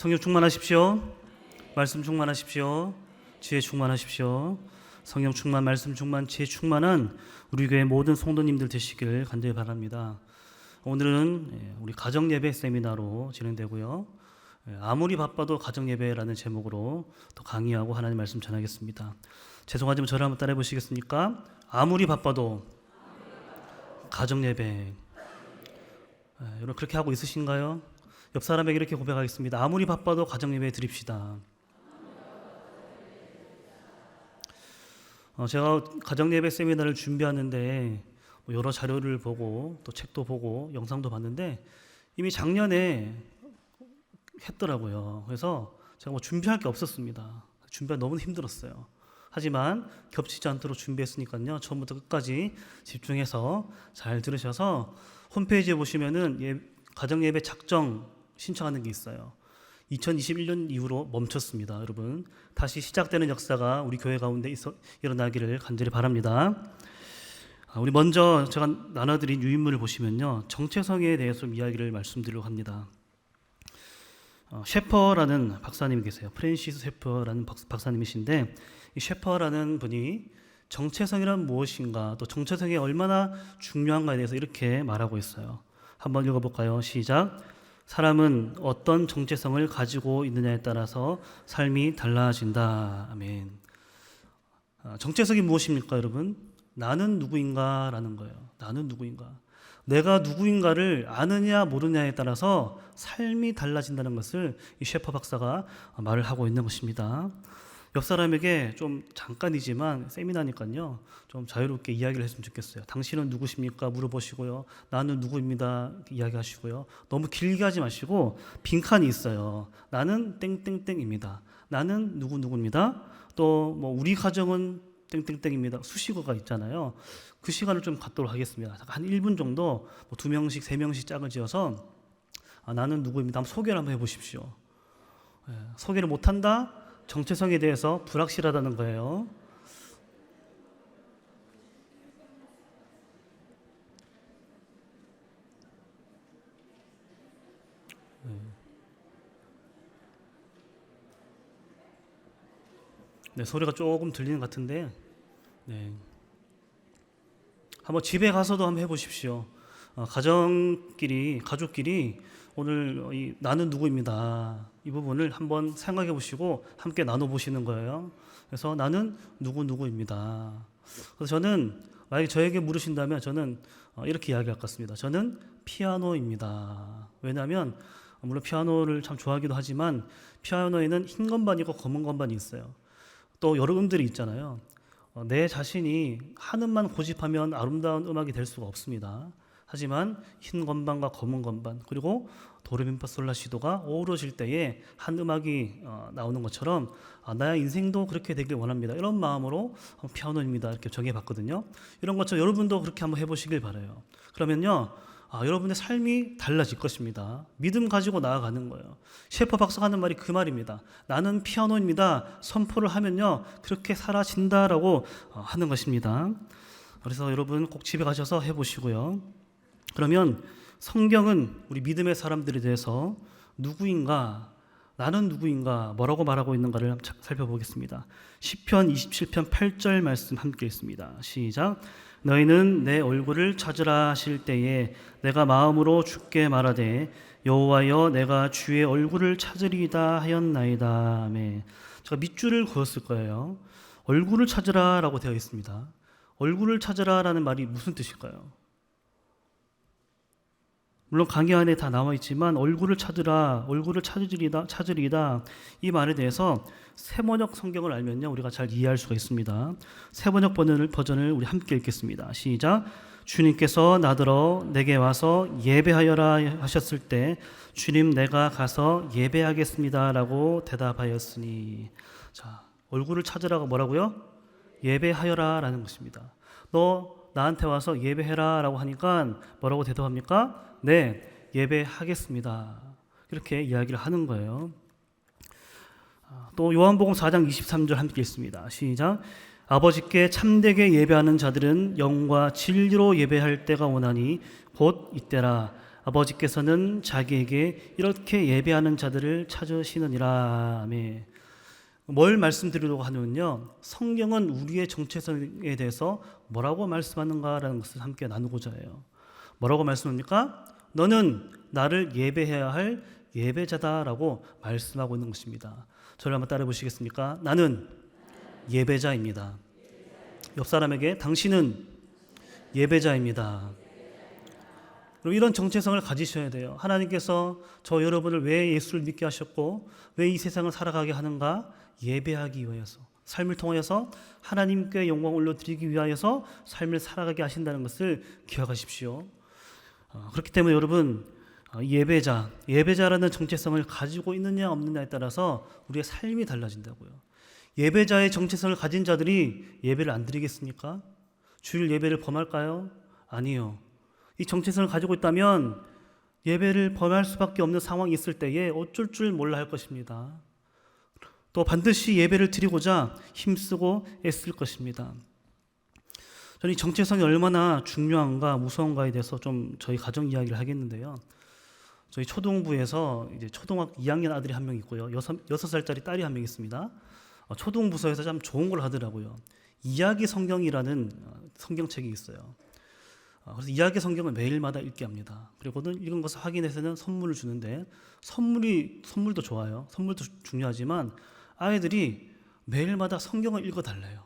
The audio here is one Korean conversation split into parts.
성령 충만하십시오. 말씀 충만하십시오. 지혜 충만하십시오. 성령 충만, 말씀 충만, 지혜 충만한 우리 교회 모든 성도님들 되시길 간절히 바랍니다. 오늘은 우리 가정예배 세미나로 진행되고요. 아무리 바빠도 가정예배라는 제목으로 또 강의하고 하나님 말씀 전하겠습니다. 죄송하지만 저를 한번 따라해 보시겠습니까? 아무리 바빠도 가정예배. 여러분 그렇게 하고 있으신가요? 옆 사람에게 이렇게 고백하겠습니다. 아무리 바빠도 가정예배 드립시다. 제가 가정예배 세미나를 준비하는데 여러 자료를 보고 또 책도 보고 영상도 봤는데 이미 작년에 했더라고요. 그래서 제가 준비할 게 없었습니다. 준비가 너무 힘들었어요. 하지만 겹치지 않도록 준비했으니까요. 처음부터 끝까지 집중해서 잘 들으셔서 홈페이지에 보시면은 가정예배 작정 신청하는 게 있어요. 2021년 이후로 멈췄습니다. 여러분 다시 시작되는 역사가 우리 교회 가운데 일어나기를 간절히 바랍니다. 우리 먼저 제가 나눠드린 유인물을 보시면요, 정체성에 대해서 좀 이야기를 말씀드리려고 합니다. 셰퍼라는 박사님이 계세요. 프랜시스 셰퍼라는 박사님이신데 이 셰퍼라는 분이 정체성이란 무엇인가, 또 정체성이 얼마나 중요한가에 대해서 이렇게 말하고 있어요. 한번 읽어볼까요? 시작. 사람은 어떤 정체성을 가지고 있느냐에 따라서 삶이 달라진다. 아멘. 정체성이 무엇입니까, 여러분? 나는 누구인가 라는 거예요. 나는 누구인가. 내가 누구인가를 아느냐 모르냐에 따라서 삶이 달라진다는 것을 이 셰퍼 박사가 말을 하고 있는 것입니다. 옆 사람에게 좀 잠깐이지만 세미나니까요, 좀 자유롭게 이야기를 했으면 좋겠어요. 당신은 누구십니까? 물어보시고요. 나는 누구입니다. 이야기하시고요. 너무 길게 하지 마시고 빈칸이 있어요. 나는 땡땡땡입니다. 나는 누구입니다. 또 뭐 우리 가정은 땡땡땡입니다. 수식어가 있잖아요. 그 시간을 좀 갖도록 하겠습니다. 한 1분 정도 2명씩 3명씩 짝을 지어서 나는 누구입니다. 한번 소개를 한번 해보십시오. 소개를 못한다? 정체성에 대해서 불확실하다는 거예요. 네, 소리가 조금 들리는 것 같은데, 네. 한번 집에 가서도 한번 해보십시오. 가족끼리 오늘 나는 누구입니다. 이 부분을 한번 생각해 보시고 함께 나눠 보시는 거예요. 그래서 나는 누구입니다. 그래서 저는 만약에 저에게 물으신다면 저는 이렇게 이야기할 것 같습니다. 저는 피아노입니다. 왜냐하면 물론 피아노를 참 좋아하기도 하지만 피아노에는 흰 건반이고 검은 건반이 있어요. 또 여러 음들이 있잖아요. 내 자신이 한 음만 고집하면 아름다운 음악이 될 수가 없습니다. 하지만 흰 건반과 검은 건반, 그리고 도레미파솔라시도가 어우러질 때에 한 음악이 나오는 것처럼 나의 인생도 그렇게 되길 원합니다. 이런 마음으로 피아노입니다. 이렇게 정해봤거든요. 이런 것처럼 여러분도 그렇게 한번 해보시길 바라요. 그러면요, 여러분의 삶이 달라질 것입니다. 믿음 가지고 나아가는 거예요. 셰퍼 박사가 하는 말이 그 말입니다. 나는 피아노입니다. 선포를 하면요, 그렇게 사라진다라고 하는 것입니다. 그래서 여러분 꼭 집에 가셔서 해보시고요. 그러면 성경은 우리 믿음의 사람들에 대해서 누구인가, 나는 누구인가, 뭐라고 말하고 있는가를 살펴보겠습니다. 시편 27편 8절 말씀 함께 읽습니다. 시작. 너희는 내 얼굴을 찾으라 하실 때에 내가 마음으로 주께 말하되 여호와여 내가 주의 얼굴을 찾으리이다 하였나이다. 아멘. 제가 밑줄을 그었을 거예요. 얼굴을 찾으라 라고 되어 있습니다. 얼굴을 찾으라 라는 말이 무슨 뜻일까요? 물론 강의 안에 다 나와 있지만 얼굴을 찾으라, 얼굴을 찾으리이다 이 말에 대해서 세번역 성경을 알면요, 우리가 잘 이해할 수가 있습니다. 세번역 버전을 우리 함께 읽겠습니다. 시작. 주님께서 나더러 내게 와서 예배하여라 하셨을 때 주님 내가 가서 예배하겠습니다 라고 대답하였으니, 자, 얼굴을 찾으라고 뭐라고요? 예배하여라 라는 것입니다. 너 나한테 와서 예배해라 라고 하니까 뭐라고 대답합니까? 네, 예배하겠습니다. 이렇게 이야기를 하는 거예요. 또 요한복음 4장 23절 함께 읽습니다. 시작. 아버지께 참되게 예배하는 자들은 영과 진리로 예배할 때가 오나니 곧 이때라. 아버지께서는 자기에게 이렇게 예배하는 자들을 찾으시느니라. 아멘. 뭘 말씀드리려고 하냐면요, 성경은 우리의 정체성에 대해서 뭐라고 말씀하는가라는 것을 함께 나누고자 해요. 뭐라고 말씀합니까? 너는 나를 예배해야 할 예배자다라고 말씀하고 있는 것입니다. 저를 한번 따라해 보시겠습니까? 나는 예배자입니다. 옆 사람에게 당신은 예배자입니다. 그리고 이런 정체성을 가지셔야 돼요. 하나님께서 저 여러분을 왜 예수를 믿게 하셨고 왜 이 세상을 살아가게 하는가? 예배하기 위해서, 삶을 통해서 하나님께 영광을 올려드리기 위하여서 삶을 살아가게 하신다는 것을 기억하십시오. 그렇기 때문에 여러분, 예배자라는 정체성을 가지고 있느냐 없느냐에 따라서 우리의 삶이 달라진다고요. 예배자의 정체성을 가진 자들이 예배를 안 드리겠습니까? 주일 예배를 범할까요? 아니요. 이 정체성을 가지고 있다면 예배를 범할 수밖에 없는 상황이 있을 때에 어쩔 줄 몰라 할 것입니다. 또 반드시 예배를 드리고자 힘쓰고 애쓸 것입니다. 저는 이 정체성이 얼마나 중요한가 무서운가에 대해서 좀 저희 가정 이야기를 하겠는데요. 저희 초등부에서 이제 초등학교 2학년 아들이 한 명 있고요. 6살짜리 딸이 한 명 있습니다. 초등부서에서 참 좋은 걸 하더라고요. 이야기 성경이라는 성경책이 있어요. 그래서 이야기 성경을 매일마다 읽게 합니다. 그리고는 읽은 것을 확인해서는 선물을 주는데 선물도 좋아요. 선물도 중요하지만 아이들이 매일마다 성경을 읽어달래요.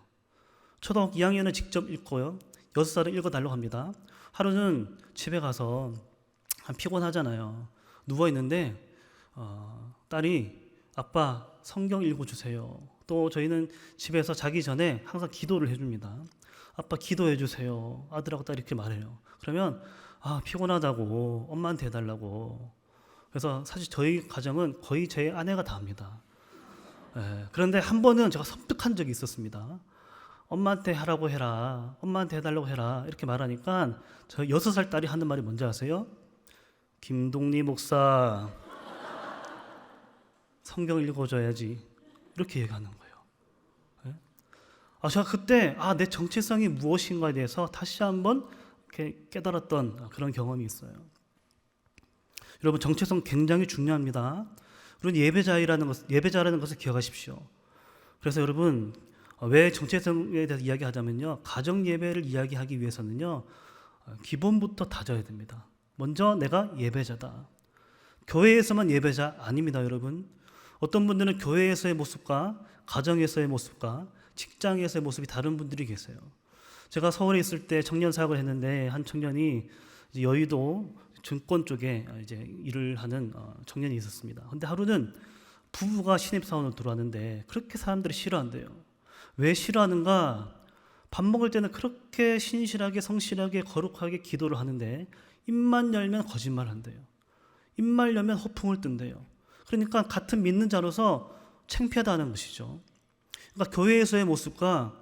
초등학교 2학년은 직접 읽고요. 6살은 읽어달라고 합니다. 하루는 집에 가서 피곤하잖아요. 누워있는데 딸이 아빠 성경 읽어주세요. 또 저희는 집에서 자기 전에 항상 기도를 해줍니다. 아빠 기도해 주세요. 아들하고 딸이 이렇게 말해요. 그러면 피곤하다고 엄마한테 해달라고. 그래서 사실 저희 가정은 거의 제 아내가 다 합니다. 그런데 한 번은 제가 설득한 적이 있었습니다. 엄마한테 하라고 해라. 엄마한테 해달라고 해라. 이렇게 말하니까 저 6살 딸이 하는 말이 뭔지 아세요? 김동리 목사 성경 읽어줘야지. 이렇게 얘기하는 거예요. 제가 그때 내 정체성이 무엇인가에 대해서 다시 한번 이렇게 깨달았던 그런 경험이 있어요. 여러분, 정체성 굉장히 중요합니다. 그리고 예배자라는 것을 기억하십시오. 그래서 여러분, 왜 정체성에 대해서 이야기하자면요, 가정 예배를 이야기하기 위해서는요, 기본부터 다져야 됩니다. 먼저 내가 예배자다. 교회에서만 예배자 아닙니다, 여러분. 어떤 분들은 교회에서의 모습과 가정에서의 모습과 직장에서의 모습이 다른 분들이 계세요. 제가 서울에 있을 때 청년 사역을 했는데 한 청년이 이제 여의도 증권 쪽에 이제 일을 하는 청년이 있었습니다. 근데 하루는 부부가 신입사원으로 들어왔는데 그렇게 사람들이 싫어한대요. 왜 싫어하는가? 밥 먹을 때는 그렇게 신실하게 성실하게 거룩하게 기도를 하는데 입만 열면 거짓말한대요. 입만 열면 허풍을 뜬대요. 그러니까 같은 믿는 자로서 창피하다는 것이죠. 그러니까 교회에서의 모습과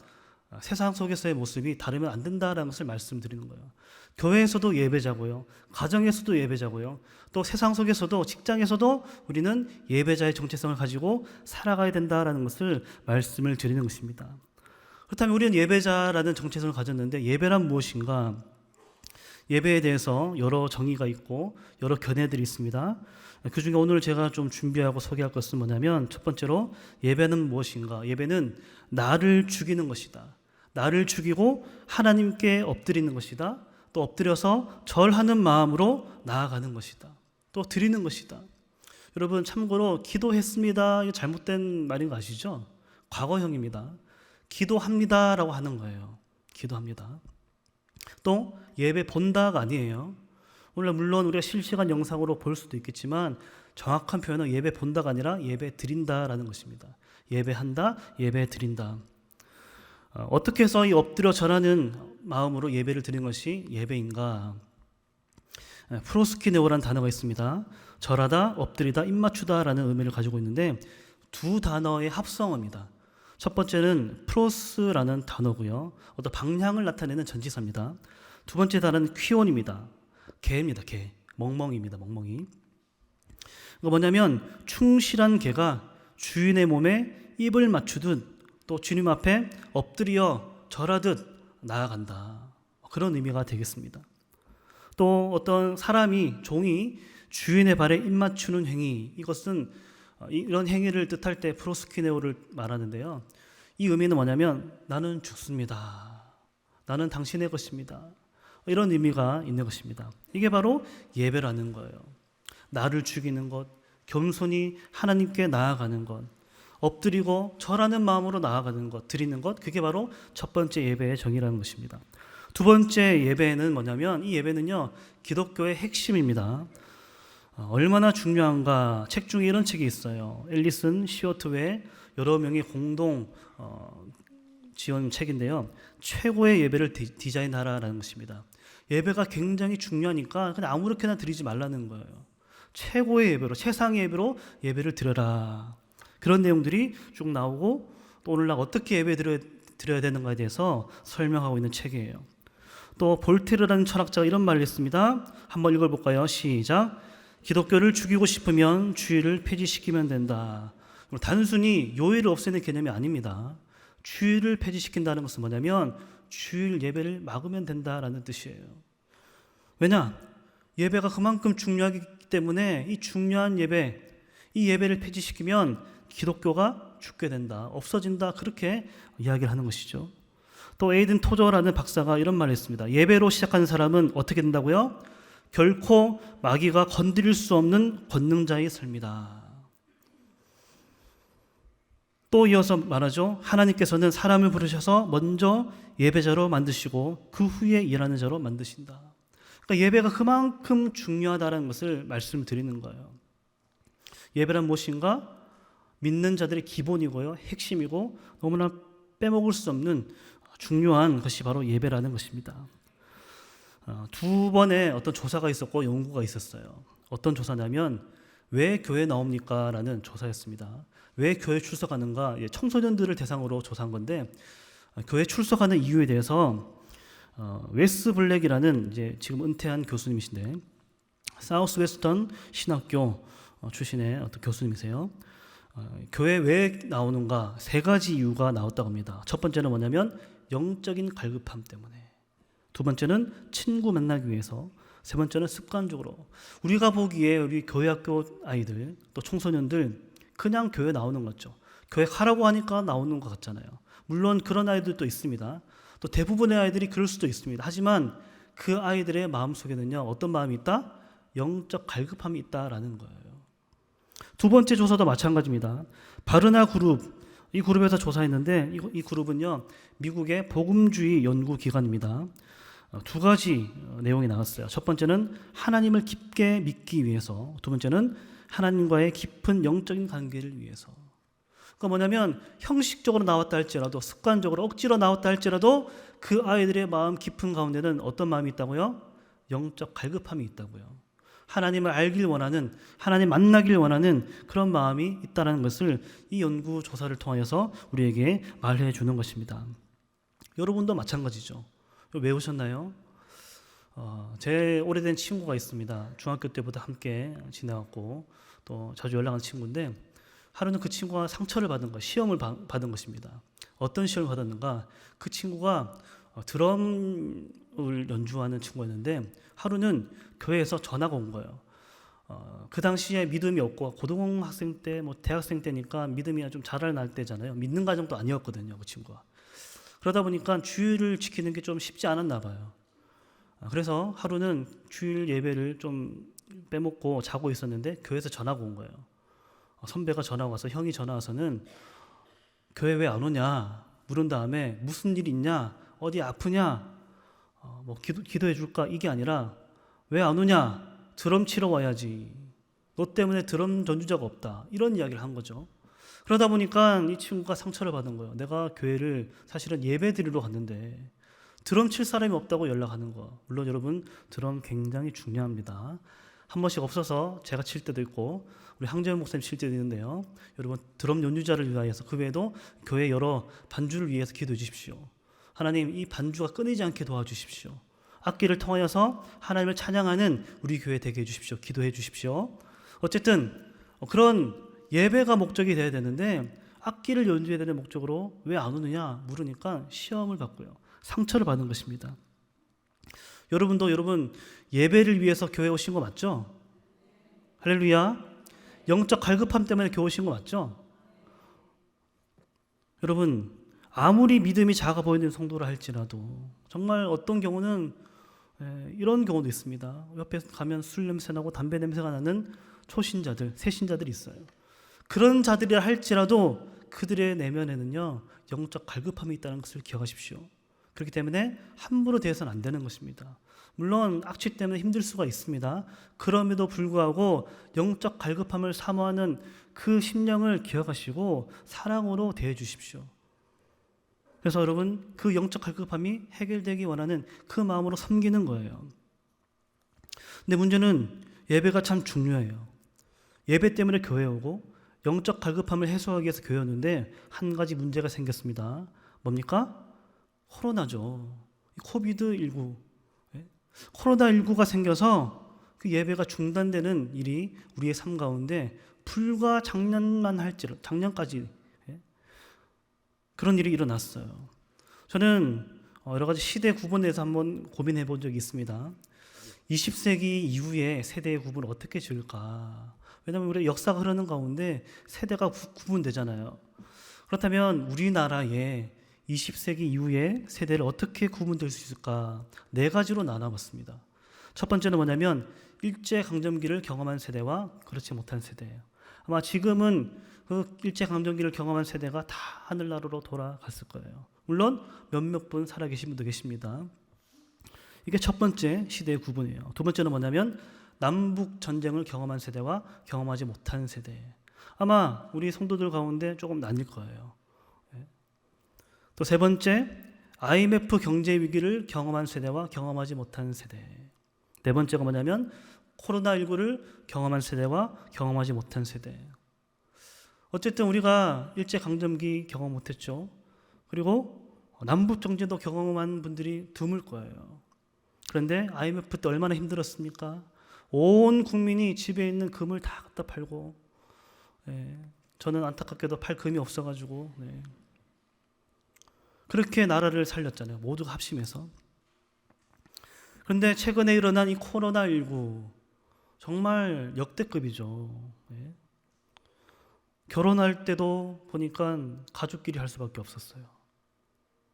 세상 속에서의 모습이 다르면 안 된다라는 것을 말씀드리는 거예요. 교회에서도 예배자고요. 가정에서도 예배자고요. 또 세상 속에서도 직장에서도 우리는 예배자의 정체성을 가지고 살아가야 된다라는 것을 말씀을 드리는 것입니다. 그렇다면 우리는 예배자라는 정체성을 가졌는데 예배란 무엇인가? 예배에 대해서 여러 정의가 있고 여러 견해들이 있습니다. 그 중에 오늘 제가 좀 준비하고 소개할 것은 뭐냐면 첫 번째로 예배는 무엇인가? 예배는 나를 죽이는 것이다. 나를 죽이고 하나님께 엎드리는 것이다. 또 엎드려서 절하는 마음으로 나아가는 것이다. 또 드리는 것이다. 여러분, 참고로 기도했습니다. 이거 잘못된 말인 거 아시죠? 과거형입니다. 기도합니다라고 하는 거예요. 기도합니다. 또 예배 본다가 아니에요. 물론 우리가 실시간 영상으로 볼 수도 있겠지만 정확한 표현은 예배 본다가 아니라 예배 드린다라는 것입니다. 예배한다, 예배 드린다. 어떻게 해서 이 엎드려 절하는 마음으로 예배를 드리는 것이 예배인가? 프로스키네오라는 단어가 있습니다. 절하다, 엎드리다, 입맞추다라는 의미를 가지고 있는데 두 단어의 합성어입니다. 첫 번째는 프로스라는 단어고요. 어떤 방향을 나타내는 전치사입니다. 두 번째 단어는 퀴온입니다. 개입니다. 개. 멍멍이입니다. 멍멍이. 이거 뭐냐면 충실한 개가 주인의 몸에 입을 맞추듯 또 주님 앞에 엎드려 절하듯 나아간다. 그런 의미가 되겠습니다. 또 어떤 사람이 종이 주인의 발에 입 맞추는 행위, 이것은 이런 행위를 뜻할 때 프로스키네오를 말하는데요. 이 의미는 뭐냐면 나는 죽습니다. 나는 당신의 것입니다. 이런 의미가 있는 것입니다. 이게 바로 예배라는 거예요. 나를 죽이는 것, 겸손히 하나님께 나아가는 것, 엎드리고 절하는 마음으로 나아가는 것, 드리는 것, 그게 바로 첫 번째 예배의 정의라는 것입니다. 두 번째 예배는 뭐냐면 이 예배는요, 기독교의 핵심입니다. 얼마나 중요한가. 책 중에 이런 책이 있어요. 앨리슨 시어트웨의 여러 명이 공동 지은 책인데요. 최고의 예배를 디자인하라라는 것입니다. 예배가 굉장히 중요하니까 그냥 아무렇게나 드리지 말라는 거예요. 최고의 예배로, 최상의 예배로 예배를 드려라. 그런 내용들이 쭉 나오고 또 오늘날 어떻게 예배 드려야 되는가에 대해서 설명하고 있는 책이에요. 또 볼테르라는 철학자가 이런 말을 했습니다. 한번 읽어볼까요? 시작. 기독교를 죽이고 싶으면 주일을 폐지시키면 된다. 단순히 요일을 없애는 개념이 아닙니다. 주일을 폐지시킨다는 것은 뭐냐면 주일 예배를 막으면 된다라는 뜻이에요. 왜냐? 예배가 그만큼 중요하기 때문에 이 중요한 예배, 이 예배를 폐지시키면 기독교가 죽게 된다, 없어진다, 그렇게 이야기를 하는 것이죠. 또 에이든 토저라는 박사가 이런 말을 했습니다. 예배로 시작하는 사람은 어떻게 된다고요? 결코 마귀가 건드릴 수 없는 권능자의 삶이다. 또 이어서 말하죠. 하나님께서는 사람을 부르셔서 먼저 예배자로 만드시고 그 후에 일하는 자로 만드신다. 그러니까 예배가 그만큼 중요하다는 것을 말씀드리는 거예요. 예배란 무엇인가? 믿는 자들의 기본이고요, 핵심이고 너무나 빼먹을 수 없는 중요한 것이 바로 예배라는 것입니다. 두 번의 어떤 조사가 있었고 연구가 있었어요. 어떤 조사냐면 왜 교회 나옵니까? 라는 조사였습니다. 왜 교회 출석하는가? 청소년들을 대상으로 조사한 건데 교회 출석하는 이유에 대해서 웨스 블랙이라는 이제 지금 은퇴한 교수님이신데 사우스 웨스턴 신학교 출신의 어떤 교수님이세요. 교회 왜 나오는가? 세 가지 이유가 나왔다고 합니다. 첫 번째는 뭐냐면 영적인 갈급함 때문에, 두 번째는 친구 만나기 위해서, 세 번째는 습관적으로. 우리가 보기에 우리 교회 학교 아이들 또 청소년들 그냥 교회 나오는 거죠. 교회 가라고 하니까 나오는 것 같잖아요. 물론 그런 아이들도 있습니다. 또 대부분의 아이들이 그럴 수도 있습니다. 하지만 그 아이들의 마음속에는요, 어떤 마음이 있다? 영적 갈급함이 있다라는 거예요. 두 번째 조사도 마찬가지입니다. 바르나 그룹, 이 그룹에서 조사했는데 이 그룹은요, 미국의 복음주의 연구기관입니다. 두 가지 내용이 나왔어요. 첫 번째는 하나님을 깊게 믿기 위해서, 두 번째는 하나님과의 깊은 영적인 관계를 위해서. 그러니까 뭐냐면 형식적으로 나왔다 할지라도, 습관적으로 억지로 나왔다 할지라도 그 아이들의 마음 깊은 가운데는 어떤 마음이 있다고요? 영적 갈급함이 있다고요. 하나님을 알길 원하는, 하나님 만나길 원하는 그런 마음이 있다는 것을 이 연구 조사를 통하여서 우리에게 말해 주는 것입니다. 여러분도 마찬가지죠. 외우셨나요? 제 오래된 친구가 있습니다. 중학교 때부터 함께 지내왔고 또 자주 연락하는 친구인데 하루는 그 친구가 상처를 받은 거, 시험을 받은 것입니다. 어떤 시험을 받았는가? 그 친구가 드럼을 연주하는 친구였는데 하루는 교회에서 전화가 온 거예요. 그 당시에 믿음이 없고 고등학생 때, 대학생 때니까 믿음이 좀 자랄 때잖아요. 믿는 가정도 아니었거든요, 그 친구가. 그러다 보니까 주일을 지키는 게 좀 쉽지 않았나 봐요. 그래서 하루는 주일 예배를 좀 빼먹고 자고 있었는데 교회에서 전화가 온 거예요. 선배가 전화 와서, 형이 전화 와서는 교회 왜 안 오냐 물은 다음에 무슨 일 있냐, 어디 아프냐, 기도해 줄까, 이게 아니라 왜 안 오냐, 드럼 치러 와야지, 너 때문에 드럼 전주자가 없다, 이런 이야기를 한 거죠. 그러다 보니까 이 친구가 상처를 받은 거예요. 내가 교회를 사실은 예배 드리러 갔는데 드럼 칠 사람이 없다고 연락하는 거. 물론 여러분, 드럼 굉장히 중요합니다. 한 번씩 없어서 제가 칠 때도 있고 우리 항재현 목사님 칠 때도 있는데요. 여러분, 드럼 연주자를 위하여서, 그 외에도 교회 여러 반주를 위해서 기도해 주십시오. 하나님, 이 반주가 끊이지 않게 도와주십시오. 악기를 통하여서 하나님을 찬양하는 우리 교회 되게 해주십시오. 기도해 주십시오. 어쨌든 그런 예배가 목적이 되어야 되는데 악기를 연주해야 되는 목적으로 왜 안 오느냐 물으니까 시험을 받고요, 상처를 받는 것입니다. 여러분 예배를 위해서 교회 오신 거 맞죠? 할렐루야. 영적 갈급함 때문에 교회 오신 거 맞죠? 여러분, 아무리 믿음이 작아 보이는 성도라 할지라도 정말 어떤 경우는 이런 경우도 있습니다. 옆에 가면 술 냄새 나고 담배 냄새가 나는 초신자들, 새신자들이 있어요. 그런 자들이라 할지라도 그들의 내면에는요, 영적 갈급함이 있다는 것을 기억하십시오. 그렇기 때문에 함부로 대해서는 안 되는 것입니다. 물론 악취 때문에 힘들 수가 있습니다. 그럼에도 불구하고 영적 갈급함을 사모하는 그 심령을 기억하시고 사랑으로 대해 주십시오. 그래서 여러분, 그 영적 갈급함이 해결되기 원하는 그 마음으로 섬기는 거예요. 근데 문제는 예배가 참 중요해요. 예배 때문에 교회 오고 영적 갈급함을 해소하기 위해서 교회 오는데 한 가지 문제가 생겼습니다. 뭡니까? 코로나죠. 코비드19. 코로나19가 생겨서 그 예배가 중단되는 일이 우리의 삶 가운데 불과 작년까지 그런 일이 일어났어요. 저는 여러 가지 시대 구분에 대해서 한번 고민해 본 적이 있습니다. 20세기 이후에 세대의 구분을 어떻게 지을까? 왜냐하면 우리 역사가 흐르는 가운데 세대가 구분되잖아요. 그렇다면 우리나라의 20세기 이후에 세대를 어떻게 구분될 수 있을까? 네 가지로 나눠봤습니다. 첫 번째는 뭐냐면 일제강점기를 경험한 세대와 그렇지 못한 세대예요. 아마 지금은 그 일제강점기를 경험한 세대가 다 하늘나라로 돌아갔을 거예요. 물론 몇몇 분 살아계신 분도 계십니다. 이게 첫 번째 시대의 구분이에요. 두 번째는 뭐냐면 남북 전쟁을 경험한 세대와 경험하지 못한 세대. 아마 우리 성도들 가운데 조금 나뉠 거예요. 또 세 번째, IMF 경제 위기를 경험한 세대와 경험하지 못한 세대. 네 번째가 뭐냐면 코로나19를 경험한 세대와 경험하지 못한 세대. 어쨌든 우리가 일제강점기 경험 못했죠. 그리고 남북 정전도 경험한 분들이 드물 거예요. 그런데 IMF 때 얼마나 힘들었습니까? 온 국민이 집에 있는 금을 다 갖다 팔고, 저는 안타깝게도 팔 금이 없어가지고, 그렇게 나라를 살렸잖아요. 모두가 합심해서. 그런데 최근에 일어난 이 코로나19 정말 역대급이죠. 결혼할 때도 보니까 가족끼리 할 수밖에 없었어요.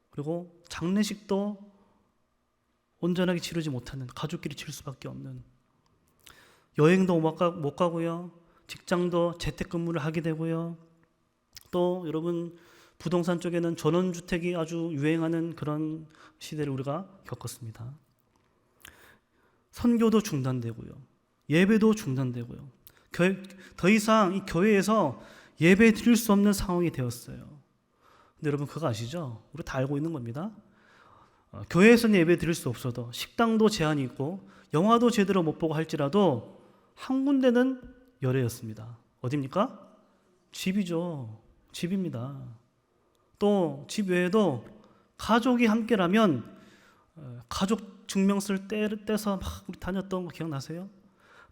그리고 장례식도 온전하게 치르지 못하는, 가족끼리 치를 수밖에 없는, 여행도 못 가고요. 직장도 재택근무를 하게 되고요. 또 여러분 부동산 쪽에는 전원주택이 아주 유행하는 그런 시대를 우리가 겪었습니다. 선교도 중단되고요. 예배도 중단되고요. 더 이상 이 교회에서 예배 드릴 수 없는 상황이 되었어요. 근데 여러분 그거 아시죠? 우리 다 알고 있는 겁니다. 교회에서는 예배 드릴 수 없어도 식당도 제한이 있고 영화도 제대로 못 보고 할지라도 한 군데는 열애였습니다. 어디입니까? 집이죠. 집입니다. 또 집 외에도 가족이 함께라면 가족 증명서를 떼서 막 우리 다녔던 거 기억나세요?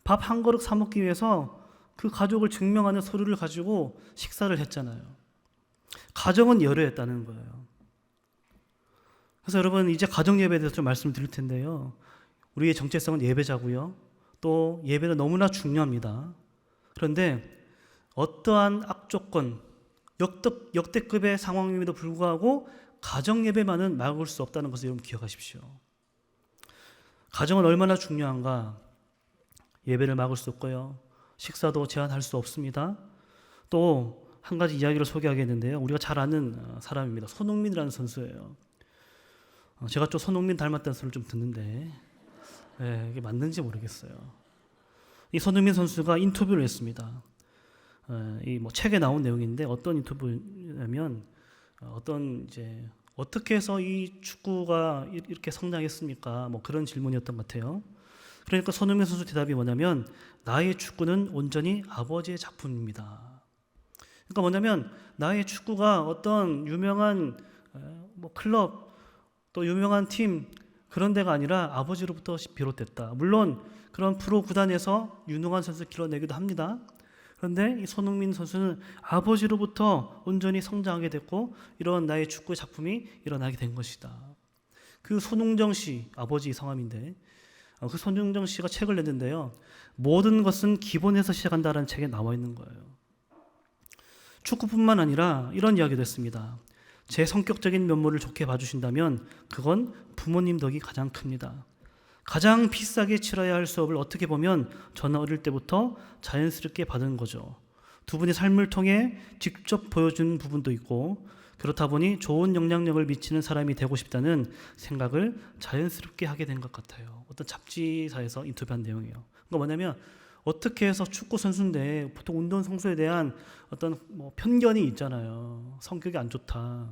밥 한 그릇 사 먹기 위해서 그 가족을 증명하는 서류를 가지고 식사를 했잖아요. 가정은 열애했다는 거예요. 그래서 여러분 이제 가정 예배에 대해서 좀 말씀을 드릴 텐데요. 우리의 정체성은 예배자고요. 또 예배는 너무나 중요합니다. 그런데 어떠한 악조건, 역대급의 상황임에도 불구하고 가정 예배만은 막을 수 없다는 것을 여러분 기억하십시오. 가정은 얼마나 중요한가. 예배를 막을 수 없고요. 식사도 제한할 수 없습니다. 또 한 가지 이야기를 소개하겠는데요. 우리가 잘 아는 사람입니다. 손흥민이라는 선수예요. 제가 좀 손흥민 닮았다는 소리를 좀 듣는데 이게 맞는지 모르겠어요. 이 손흥민 선수가 인터뷰를 했습니다. 이 책에 나온 내용인데 어떤 인터뷰냐면 어떻게 해서 이 축구가 이렇게 성장했습니까? 그런 질문이었던 것 같아요. 그러니까 손흥민 선수 대답이 뭐냐면 나의 축구는 온전히 아버지의 작품입니다. 그러니까 뭐냐면 나의 축구가 어떤 유명한 클럽 또 유명한 팀 그런 데가 아니라 아버지로부터 비롯됐다. 물론 그런 프로 구단에서 유능한 선수 길러내기도 합니다. 그런데 이 손흥민 선수는 아버지로부터 온전히 성장하게 됐고 이런 나의 축구 작품이 일어나게 된 것이다. 그 손흥정 씨 아버지 성함인데 그 손흥정 씨가 책을 냈는데요. 모든 것은 기본에서 시작한다라는 책에 나와 있는 거예요. 축구뿐만 아니라 이런 이야기도 했습니다. 제 성격적인 면모를 좋게 봐주신다면 그건 부모님 덕이 가장 큽니다. 가장 비싸게 치러야 할 수업을 어떻게 보면 저는 어릴 때부터 자연스럽게 받은 거죠. 두 분의 삶을 통해 직접 보여준 부분도 있고 그렇다 보니 좋은 영향력을 미치는 사람이 되고 싶다는 생각을 자연스럽게 하게 된 것 같아요. 어떤 잡지사에서 인터뷰한 내용이에요. 그러니까 뭐냐면 어떻게 해서 축구 선수인데 보통 운동 선수에 대한 어떤 편견이 있잖아요. 성격이 안 좋다.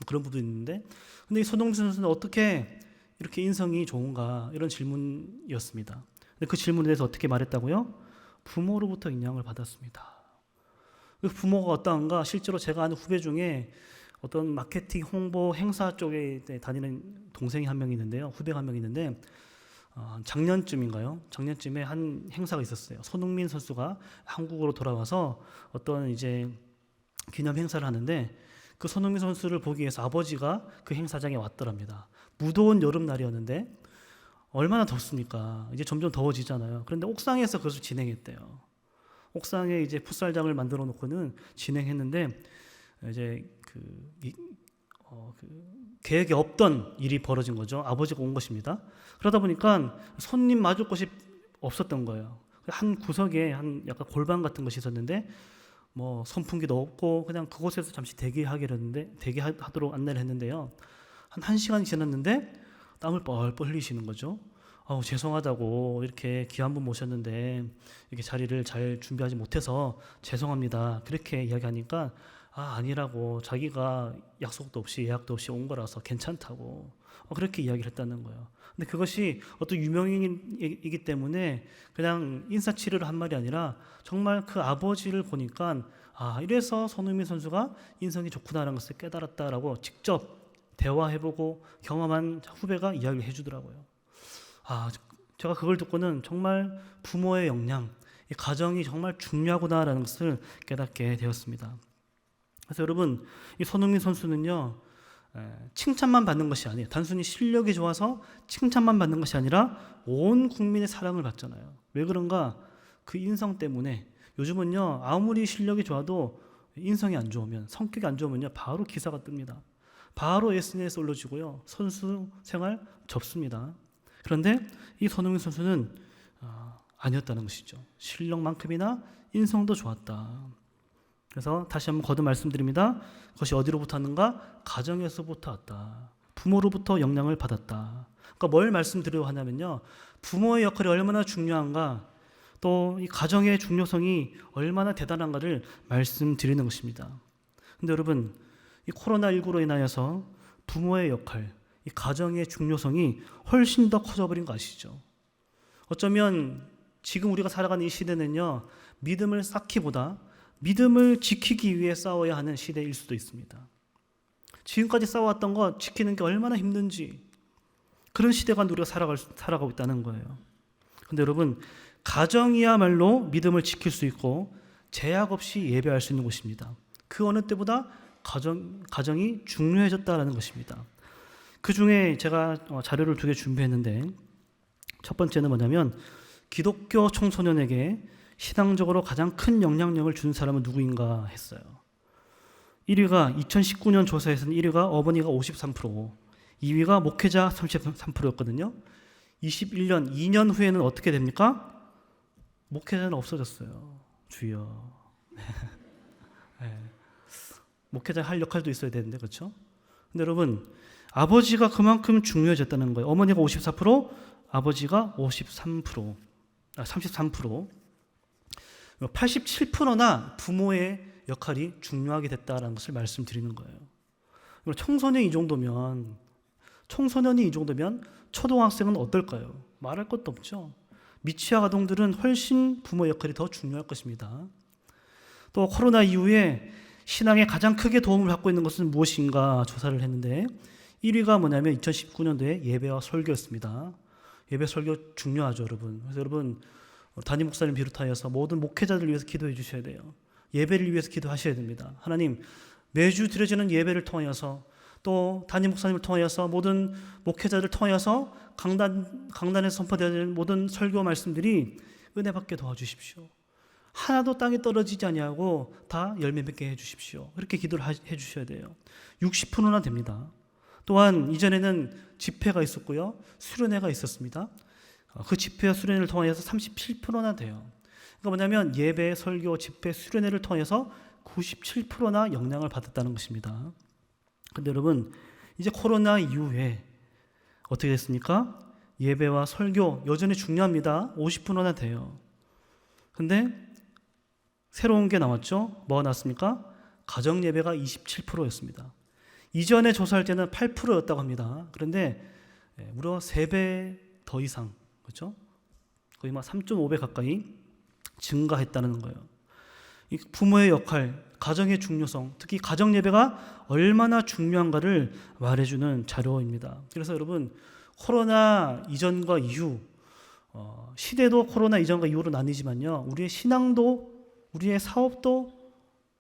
그런 부분도 있는데 근데 이 손흥민 선수는 어떻게 이렇게 인성이 좋은가 이런 질문이었습니다. 근데 그 질문에 대해서 어떻게 말했다고요? 부모로부터 영향을 받았습니다. 그 부모가 어떠한가? 실제로 제가 아는 후배 중에 어떤 마케팅 홍보 행사 쪽에 다니는 동생이 한 명 있는데요. 후배가 한 명 있는데 작년쯤인가요? 작년쯤에 한 행사가 있었어요. 손흥민 선수가 한국으로 돌아와서 어떤 이제 기념 행사를 하는데 그 손흥민 선수를 보기 위해서 아버지가 그 행사장에 왔더랍니다. 무더운 여름날이었는데 얼마나 덥습니까? 이제 점점 더워지잖아요. 그런데 옥상에서 그것을 진행했대요. 옥상에 이제 풋살장을 만들어 놓고는 진행했는데 이제 계획에 없던 일이 벌어진 거죠. 아버지가 온 것입니다. 그러다 보니까 손님 맞을 곳이 없었던 거예요. 한 구석에 한 약간 골반 같은 것이 있었는데 선풍기도 없고 그냥 그곳에서 잠시 대기하도록 안내를 했는데요. 한 1시간이 지났는데 땀을 뻘뻘 흘리시는 거죠. 죄송하다고 이렇게 귀한 분 모셨는데 이렇게 자리를 잘 준비하지 못해서 죄송합니다. 그렇게 이야기하니까 아니라고 자기가 약속도 없이 예약도 없이 온 거라서 괜찮다고 그렇게 이야기를 했다는 거예요. 근데 그것이 어떤 유명인이기 때문에 그냥 인사치레를 한 말이 아니라 정말 그 아버지를 보니까 이래서 손흥민 선수가 인성이 좋구나라는 것을 깨달았다라고 직접 대화해보고 경험한 후배가 이야기를 해주더라고요. 제가 그걸 듣고는 정말 부모의 역량, 이 가정이 정말 중요하구나라는 것을 깨닫게 되었습니다. 그래서 여러분, 이 손흥민 선수는요, 칭찬만 받는 것이 아니에요. 단순히 실력이 좋아서 칭찬만 받는 것이 아니라 온 국민의 사랑을 받잖아요. 왜 그런가? 그 인성 때문에 요즘은요, 아무리 실력이 좋아도 인성이 안 좋으면, 성격이 안 좋으면요, 바로 기사가 뜹니다. 바로 SNS에 올려지고요, 선수 생활 접습니다. 그런데 이 손흥민 선수는 아니었다는 것이죠. 실력만큼이나 인성도 좋았다. 그래서 다시 한번 거듭 말씀드립니다. 그것이 어디로부터 왔는가? 가정에서부터 왔다. 부모로부터 영향을 받았다. 그러니까 뭘 말씀드리려고 하냐면요, 부모의 역할이 얼마나 중요한가, 또 이 가정의 중요성이 얼마나 대단한가를 말씀드리는 것입니다. 근데 여러분, 이 코로나19로 인하여서 부모의 역할, 이 가정의 중요성이 훨씬 더 커져버린 거 아시죠? 어쩌면 지금 우리가 살아가는 이 시대는요, 믿음을 쌓기보다 믿음을 지키기 위해 싸워야 하는 시대일 수도 있습니다. 지금까지 싸워왔던 거 지키는 게 얼마나 힘든지 그런 시대가 우리가 살아가고 있다는 거예요. 그런데 여러분, 가정이야말로 믿음을 지킬 수 있고 제약 없이 예배할 수 있는 곳입니다. 그 어느 때보다 가정이 중요해졌다는 것입니다. 그 중에 제가 자료를 2개 준비했는데 첫 번째는 뭐냐면 기독교 청소년에게 신앙적으로 가장 큰 영향력을 준 사람은 누구인가 했어요. 1위가 2019년 조사에서는 1위가 어머니가 53%, 2위가 목회자 33%였거든요. 21년, 2년 후에는 어떻게 됩니까? 목회자는 없어졌어요. 주여. 네. 목회자 할 역할도 있어야 되는데, 그렇죠? 근데 여러분, 아버지가 그만큼 중요해졌다는 거예요. 어머니가 54%, 아버지가 33%. 87%나 부모의 역할이 중요하게 됐다는 것을 말씀드리는 거예요. 청소년이 이 정도면 초등학생은 어떨까요? 말할 것도 없죠. 미취학 아동들은 훨씬 부모의 역할이 더 중요할 것입니다. 또 코로나 이후에 신앙에 가장 크게 도움을 받고 있는 것은 무엇인가 조사를 했는데 1위가 뭐냐면 2019년도에 예배와 설교였습니다. 예배 설교 중요하죠, 여러분. 그래서 여러분, 담임 목사님 비롯하여서 모든 목회자들 위해서 기도해 주셔야 돼요. 예배를 위해서 기도하셔야 됩니다. 하나님, 매주 드려지는 예배를 통하여서 또 담임 목사님을 통하여서 모든 목회자를 통하여서 강단에서 선포되는 모든 설교 말씀들이 은혜 받게 도와주십시오. 하나도 땅에 떨어지지 아니하고 다 열매 맺게 해주십시오. 그렇게 기도를 해주셔야 돼요. 60%나 됩니다. 또한 이전에는 집회가 있었고요, 수련회가 있었습니다. 그 집회와 수련회를 통하여서 37%나 돼요. 그러니까 뭐냐면 예배, 설교, 집회, 수련회를 통해서 97%나 영향을 받았다는 것입니다. 근데 여러분, 이제 코로나 이후에 어떻게 됐습니까? 예배와 설교 여전히 중요합니다. 50%나 돼요. 근데 새로운 게 나왔죠? 뭐가 나왔습니까? 가정 예배가 27%였습니다. 이전에 조사할 때는 8%였다고 합니다. 그런데 무려 3배 더 이상, 그렇죠? 거의 막 3.5배 가까이 증가했다는 거예요. 이 부모의 역할, 가정의 중요성, 특히 가정 예배가 얼마나 중요한가를 말해주는 자료입니다. 그래서 여러분, 코로나 이전과 이후, 시대도 코로나 이전과 이후로 나뉘지만요, 우리의 신앙도, 우리의 사업도,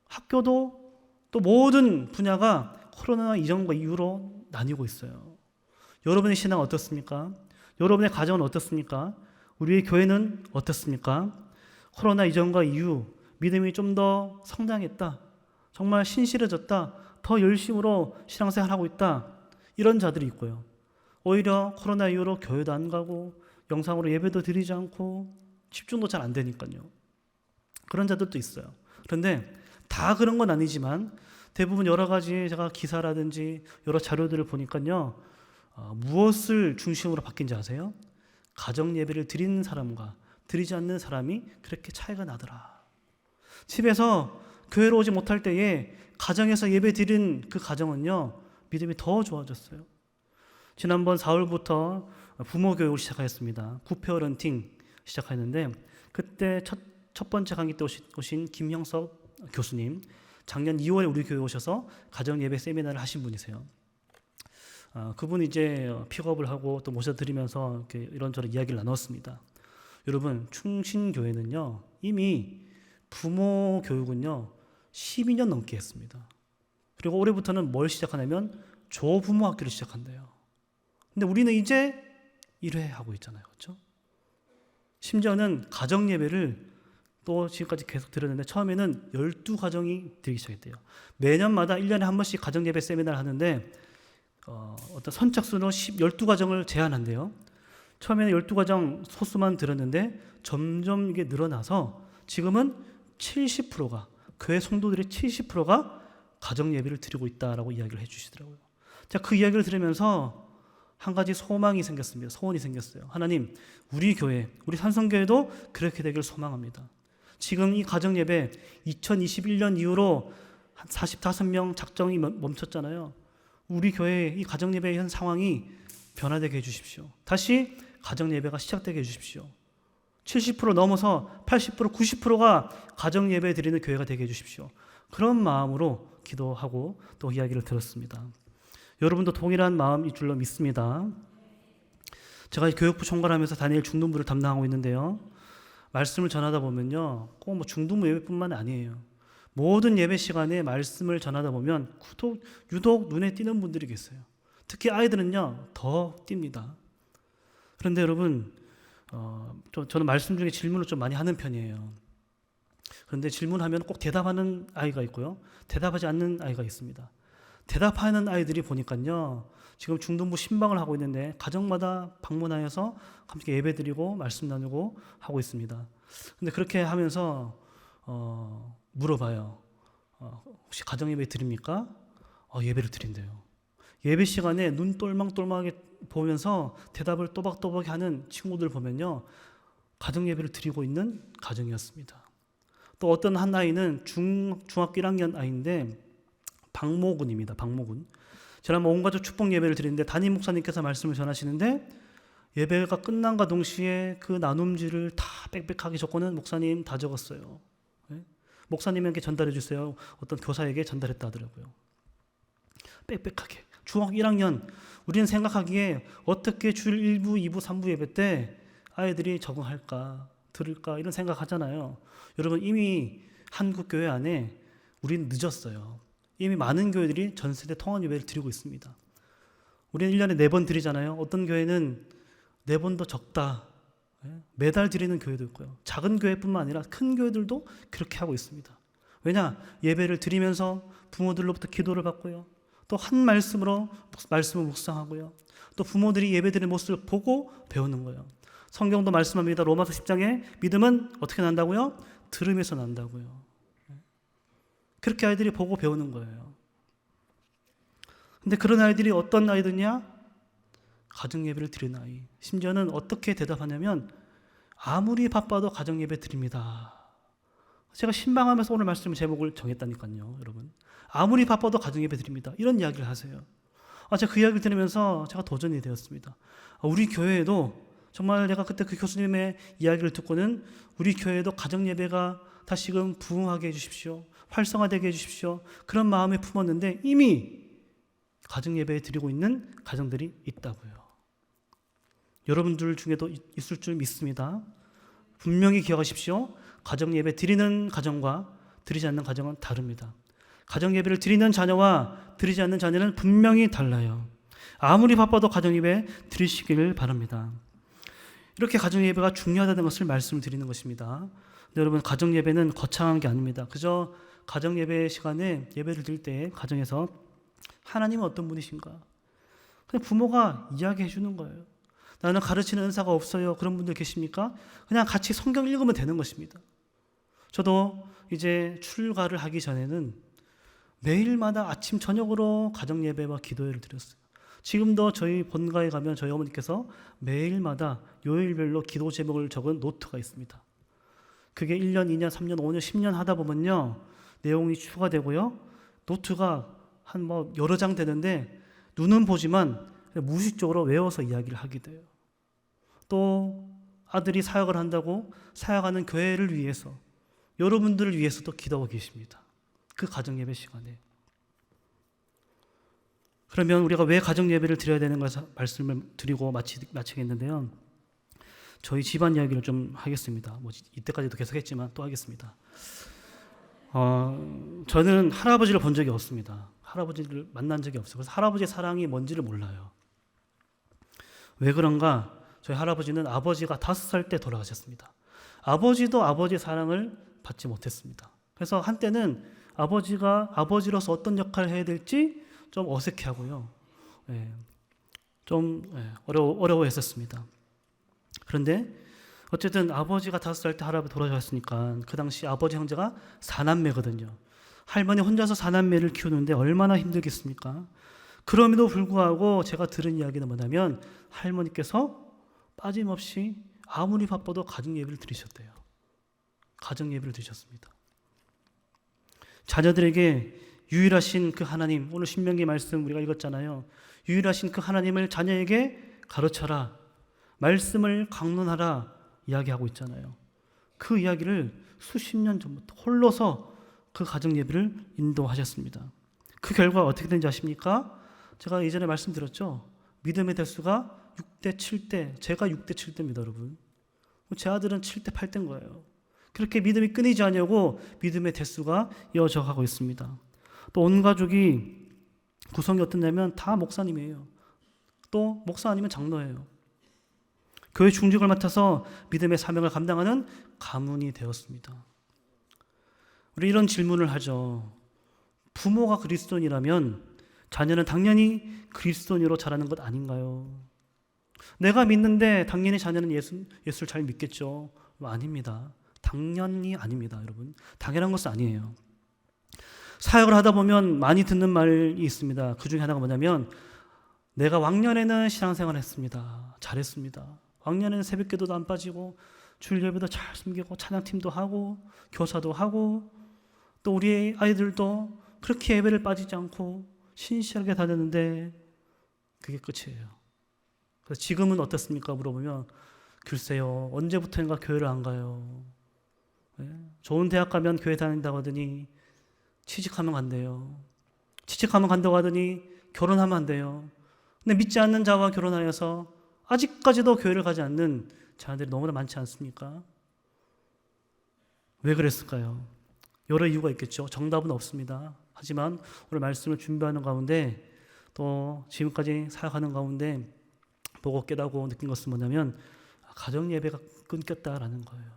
학교도, 또 모든 분야가 코로나 이전과 이후로 나뉘고 있어요. 여러분의 신앙은 어떻습니까? 여러분의 가정은 어떻습니까? 우리의 교회는 어떻습니까? 코로나 이전과 이후 믿음이 좀 더 성장했다, 정말 신실해졌다, 더 열심으로 신앙생활하고 있다, 이런 자들이 있고요. 오히려 코로나 이후로 교회도 안 가고 영상으로 예배도 드리지 않고 집중도 잘 안 되니까요. 그런 자들도 있어요. 그런데 다 그런 건 아니지만 대부분 여러 가지 제가 기사라든지 여러 자료들을 보니까요, 무엇을 중심으로 바뀐지 아세요? 가정 예배를 드리는 사람과 드리지 않는 사람이 그렇게 차이가 나더라. 집에서 교회로 오지 못할 때에 가정에서 예배 드린 그 가정은요, 믿음이 더 좋아졌어요. 지난번 4월부터 부모 교육을 시작하였습니다. 구페어런팅 시작하였는데, 그때 첫 번째 강의 때 오신 김형석 교수님, 작년 2월에 우리 교회에 오셔서 가정 예배 세미나를 하신 분이세요. 그분이 이제 픽업을 하고 또 모셔드리면서 이런저런 이야기를 나눴습니다. 여러분, 충신교회는요, 이미 부모 교육은요 12년 넘게 했습니다. 그리고 올해부터는 뭘 시작하냐면 조부모 학교를 시작한대요. 근데 우리는 이제 1회 하고 있잖아요, 그렇죠? 심지어는 가정 예배를 또 지금까지 계속 들었는데, 처음에는 12가정이 들기 시작했대요. 매년마다 1년에 한 번씩 가정 예배 세미나를 하는데 어떤 선착순으로 12가정을 제한한대요. 처음에는 12가정 소수만 들었는데 점점 이게 늘어나서 지금은 70%가, 교회 성도들의 70%가 가정 예배를 드리고 있다라고 이야기를 해주시더라고요. 자, 그 이야기를 들으면서 한 가지 소망이 생겼습니다. 소원이 생겼어요. 하나님, 우리 교회, 우리 산성교회도 그렇게 되길 소망합니다. 지금 이 가정 예배 2021년 이후로 한 45명 작정이 멈췄잖아요. 우리 교회의 이 가정 예배의 현 상황이 변화되게 해주십시오. 다시 가정 예배가 시작되게 해주십시오. 70% 넘어서 80%, 90%가 가정 예배 드리는 교회가 되게 해주십시오. 그런 마음으로 기도하고 또 이야기를 들었습니다. 여러분도 동일한 마음일 줄로 믿습니다. 제가 교육부 총괄하면서 다니엘 중등부를 담당하고 있는데요, 말씀을 전하다 보면요, 꼭 뭐 중등부 예배뿐만 아니에요. 모든 예배 시간에 말씀을 전하다 보면 유독 눈에 띄는 분들이 계세요. 특히 아이들은요 더 띕니다. 그런데 여러분, 저는 말씀 중에 질문을 좀 많이 하는 편이에요. 그런데 질문하면 꼭 대답하는 아이가 있고요, 대답하지 않는 아이가 있습니다. 대답하는 아이들이 보니까요, 지금 중등부 신방을 하고 있는데 가정마다 방문하여서 함께 예배드리고 말씀 나누고 하고 있습니다. 근데 그렇게 하면서 물어봐요. 혹시 가정 예배 드립니까? 예배를 드린대요. 예배 시간에 눈 똘망똘망하게 보면서 대답을 또박또박 하는 친구들 보면요, 가정 예배를 드리고 있는 가정이었습니다. 또 어떤 한 아이는 중학교 1학년 아이인데 박모군입니다. 박모군. 지난번 온가족 축복 예배를 드리는데 담임 목사님께서 말씀을 전하시는데, 예배가 끝난과 동시에 그 나눔지를 다 빽빽하게 적고는 목사님 다 적었어요. 네? 목사님에게 전달해 주세요. 어떤 교사에게 전달했다 하더라고요. 빽빽하게. 중학교 1학년, 우리는 생각하기에 어떻게 주일 1부, 2부, 3부 예배 때 아이들이 적응할까, 들을까, 이런 생각하잖아요. 여러분, 이미 한국 교회 안에 우리는 늦었어요. 이미 많은 교회들이 전세대 통합 예배를 드리고 있습니다. 우리는 1년에 4번 드리잖아요. 어떤 교회는 4번도 적다. 매달 드리는 교회도 있고요. 작은 교회뿐만 아니라 큰 교회들도 그렇게 하고 있습니다. 왜냐? 예배를 드리면서 부모들로부터 기도를 받고요. 또 한 말씀으로 말씀을 묵상하고요. 또 부모들이 예배드리는 모습을 보고 배우는 거예요. 성경도 말씀합니다. 로마서 10장에 믿음은 어떻게 난다고요? 들음에서 난다고요. 그렇게 아이들이 보고 배우는 거예요. 근데 그런 아이들이 어떤 아이들이냐? 가정 예배를 드리는 아이. 심지어는 어떻게 대답하냐면 아무리 바빠도 가정 예배 드립니다. 제가 신방하면서 오늘 말씀 제목을 정했다니까요, 여러분. 아무리 바빠도 가정 예배 드립니다. 이런 이야기를 하세요. 제가 그 이야기를 들으면서 제가 도전이 되었습니다. 우리 교회에도 정말 내가 그때 그 교수님의 이야기를 듣고는 우리 교회에도 가정 예배가 다시금 부흥하게 해주십시오. 활성화되게 해주십시오. 그런 마음을 품었는데 이미 가정 예배 드리고 있는 가정들이 있다고요. 여러분들 중에도 있을 줄 믿습니다. 분명히 기억하십시오. 가정 예배 드리는 가정과 드리지 않는 가정은 다릅니다. 가정 예배를 드리는 자녀와 드리지 않는 자녀는 분명히 달라요. 아무리 바빠도 가정 예배 드리시길 바랍니다. 이렇게 가정 예배가 중요하다는 것을 말씀드리는 것입니다. 근데 여러분, 가정 예배는 거창한 게 아닙니다. 그저 가정 예배 시간에 예배를 드릴 때 가정에서 하나님은 어떤 분이신가? 그냥 부모가 이야기해 주는 거예요. 나는 가르치는 은사가 없어요. 그런 분들 계십니까? 그냥 같이 성경 읽으면 되는 것입니다. 저도 이제 출가를 하기 전에는 매일마다 아침 저녁으로 가정 예배와 기도회를 드렸어요. 지금도 저희 본가에 가면 저희 어머니께서 매일마다 요일별로 기도 제목을 적은 노트가 있습니다. 그게 1년, 2년, 3년, 5년, 10년 하다 보면요, 내용이 추가되고요, 노트가 한 여러 장 되는데 눈은 보지만 무의식적으로 외워서 이야기를 하게 돼요. 또 아들이 사역을 한다고 사역하는 교회를 위해서, 여러분들을 위해서도 기도하고 계십니다. 그 가정 예배 시간에. 그러면 우리가 왜 가정 예배를 드려야 되는 것을 말씀을 드리고 마치겠는데요. 저희 집안 이야기를 좀 하겠습니다. 이때까지도 계속했지만 또 하겠습니다. 저는 할아버지를 본 적이 없습니다. 할아버지를 만난 적이 없어요. 그래서 할아버지의 사랑이 뭔지를 몰라요. 왜 그런가? 저희 할아버지는 아버지가 5살 때 돌아가셨습니다. 아버지도 아버지의 사랑을 받지 못했습니다. 그래서 한때는 아버지가 아버지로서 어떤 역할을 해야 될지 좀 어색해하고요. 어려워했었습니다. 그런데 어쨌든 아버지가 5살 때 할아버지 돌아가셨으니까 그 당시 아버지 형제가 4남매거든요. 할머니 혼자서 4남매를 키우는데 얼마나 힘들겠습니까? 그럼에도 불구하고 제가 들은 이야기는 뭐냐면 할머니께서 빠짐없이 아무리 바빠도 가정 예배를 드리셨대요. 가정 예배를 드리셨습니다. 자녀들에게 유일하신 그 하나님, 오늘 신명기 말씀 우리가 읽었잖아요. 유일하신 그 하나님을 자녀에게 가르쳐라, 말씀을 강론하라 이야기하고 있잖아요. 그 이야기를 수십 년 전부터 홀로서 그 가정 예배를 인도하셨습니다. 그 결과 어떻게 된지 아십니까? 제가 예전에 말씀드렸죠. 믿음의 대수가 6대 7대, 제가 6대 7대입니다, 여러분. 제 아들은 7대 8대인 거예요. 그렇게 믿음이 끊이지 않냐고 믿음의 대수가 이어져 가고 있습니다. 또 온 가족이 구성이 어떻냐면 다 목사님이에요. 또 목사 아니면 장로예요. 교회 중직을 맡아서 믿음의 사명을 감당하는 가문이 되었습니다. 우리 이런 질문을 하죠. 부모가 그리스도인이라면 자녀는 당연히 그리스도인으로 자라는 것 아닌가요? 내가 믿는데 당연히 자녀는 예수를 잘 믿겠죠? 아닙니다. 당연히 아닙니다, 여러분. 당연한 것은 아니에요. 사역을 하다 보면 많이 듣는 말이 있습니다. 그 중에 하나가 뭐냐면 내가 왕년에는 신앙생활을 했습니다. 잘했습니다. 왕년에는 새벽기도도 안 빠지고 주일 예배도 잘 숨기고 찬양팀도 하고 교사도 하고 또 우리 아이들도 그렇게 예배를 빠지지 않고 신실하게 다녔는데 그게 끝이에요. 그래서 지금은 어떻습니까? 물어보면 글쎄요, 언제부터인가 교회를 안 가요. 좋은 대학 가면 교회 다닌다고 하더니 취직하면 간대요. 취직하면 간다고 하더니 결혼하면 안 돼요. 근데 믿지 않는 자와 결혼하여서 아직까지도 교회를 가지 않는 자들이 너무나 많지 않습니까? 왜 그랬을까요? 여러 이유가 있겠죠. 정답은 없습니다. 하지만 오늘 말씀을 준비하는 가운데 또 지금까지 사역하는 가운데 보고 깨닫고 느낀 것은 뭐냐면 가정 예배가 끊겼다라는 거예요.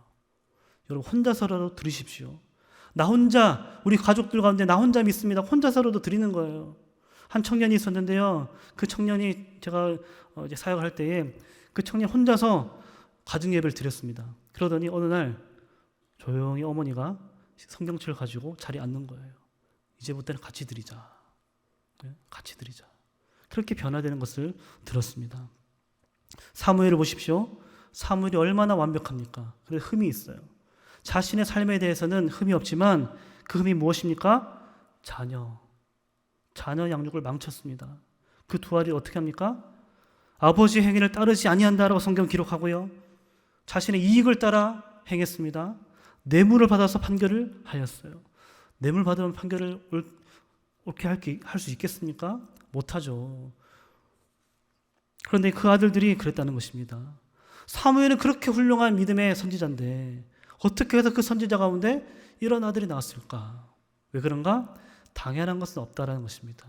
여러분 혼자서라도 드리십시오. 나 혼자 우리 가족들 가운데 나 혼자 믿습니다. 혼자서라도 드리는 거예요. 한 청년이 있었는데요. 그 청년이 제가 이제 사역을 할 때에 그 청년 혼자서 가정 예배를 드렸습니다. 그러더니 어느 날 조용히 어머니가 성경책을 가지고 자리에 앉는 거예요. 이제부터는 같이 드리자. 같이 드리자. 그렇게 변화되는 것을 들었습니다. 사무엘을 보십시오. 사무엘이 얼마나 완벽합니까? 그래서 흠이 있어요. 자신의 삶에 대해서는 흠이 없지만 그 흠이 무엇입니까? 자녀 양육을 망쳤습니다. 그 두 아이를 어떻게 합니까? 아버지의 행위를 따르지 아니한다라고 성경 기록하고요. 자신의 이익을 따라 행했습니다. 뇌물을 받아서 판결을 하였어요. 뇌물 받으면 판결을 옳게 할 수 있겠습니까? 못하죠. 그런데 그 아들들이 그랬다는 것입니다. 사무엘은 그렇게 훌륭한 믿음의 선지자인데 어떻게 해서 그 선지자 가운데 이런 아들이 나왔을까? 왜 그런가? 당연한 것은 없다라는 것입니다.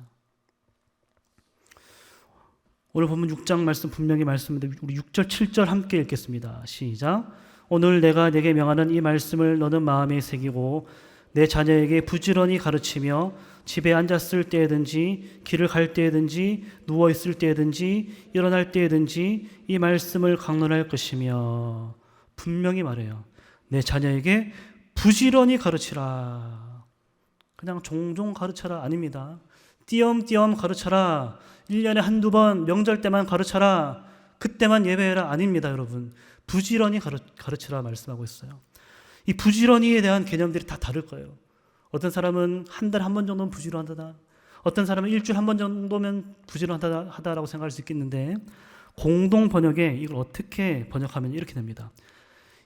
오늘 본문 6장 말씀 분명히 말씀인데 우리 6절 7절 함께 읽겠습니다. 시작. 오늘 내가 내게 명하는 이 말씀을 너는 마음에 새기고 내 자녀에게 부지런히 가르치며 집에 앉았을 때든지 길을 갈 때든지 누워 있을 때든지 일어날 때든지 이 말씀을 강론할 것이며 분명히 말해요. 내 자녀에게 부지런히 가르치라. 그냥 종종 가르쳐라 아닙니다. 띄엄띄엄 가르쳐라. 1년에 한두 번 명절 때만 가르쳐라. 그때만 예배해라 아닙니다. 여러분. 부지런히 가르치라 말씀하고 있어요. 이 부지런히에 대한 개념들이 다 다를 거예요. 어떤 사람은 한 달에 한 번 정도는 부지런하다. 어떤 사람은 일주일에 한 번 정도면 부지런하다라고 생각할 수 있겠는데 공동 번역에 이걸 어떻게 번역하면 이렇게 됩니다.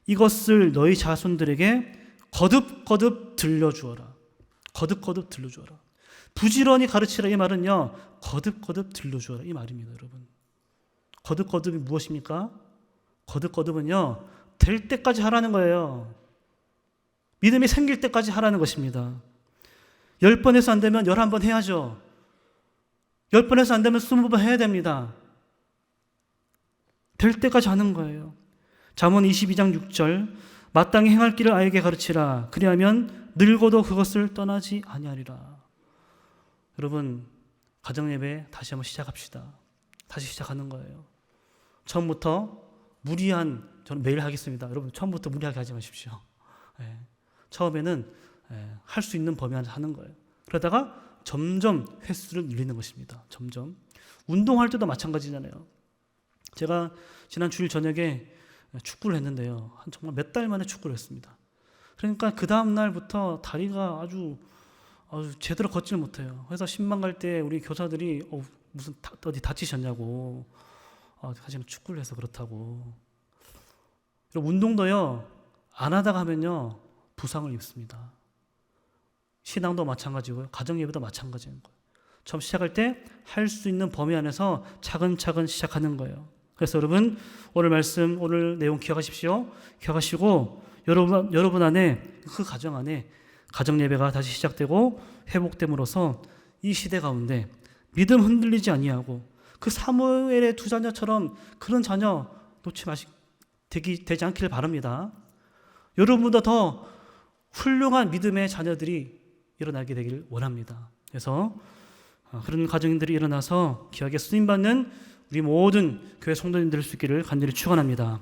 이것을 너희 자손들에게 거듭거듭 들려주어라. 거듭거듭 들려주어라. 부지런히 가르치라 이 말은요. 거듭거듭 들려주어라 이 말입니다. 여러분. 거듭거듭이 무엇입니까? 거듭거듭은요. 될 때까지 하라는 거예요. 믿음이 생길 때까지 하라는 것입니다. 10번에서 안 되면 11번 해야죠. 10번에서 안 되면 20번 해야 됩니다. 될 때까지 하는 거예요. 잠언 22장 6절 마땅히 행할 길을 아이에게 가르치라. 그리하면 늙어도 그것을 떠나지 아니하리라. 여러분 가정예배 다시 한번 시작합시다. 다시 시작하는 거예요. 처음부터 무리한 저는 매일 하겠습니다. 여러분 처음부터 무리하게 하지 마십시오. 처음에는 할 수 있는 범위 안에서 하는 거예요. 그러다가 점점 횟수를 늘리는 것입니다. 점점. 운동할 때도 마찬가지잖아요. 제가 지난 주일 저녁에 축구를 했는데요. 정말 몇 달 만에 축구를 했습니다. 그러니까 그 다음 날부터 다리가 아주 제대로 걷지를 못해요. 그래서 신방 갈 때 우리 교사들이 무슨 어디 다치셨냐고 하지만 축구를 해서 그렇다고. 운동도요. 안 하다가 하면요. 부상을 입습니다. 신앙도 마찬가지고요. 가정예배도 마찬가지인 거예요. 처음 시작할 때 할 수 있는 범위 안에서 차근차근 시작하는 거예요. 그래서 여러분 오늘 말씀 오늘 내용 기억하십시오. 기억하시고 여러분 안에 그 가정 안에 가정예배가 다시 시작되고 회복됨으로써 이 시대 가운데 믿음 흔들리지 아니하고 그 사무엘의 두 자녀처럼 그런 자녀 되지 않기를 바랍니다. 여러분보다 더 훌륭한 믿음의 자녀들이 일어나게 되기를 원합니다. 그래서 그런 가정들이 일어나서 귀하게 쓰임받는 우리 모든 교회 성도님들 수 있기를 간절히 축원합니다.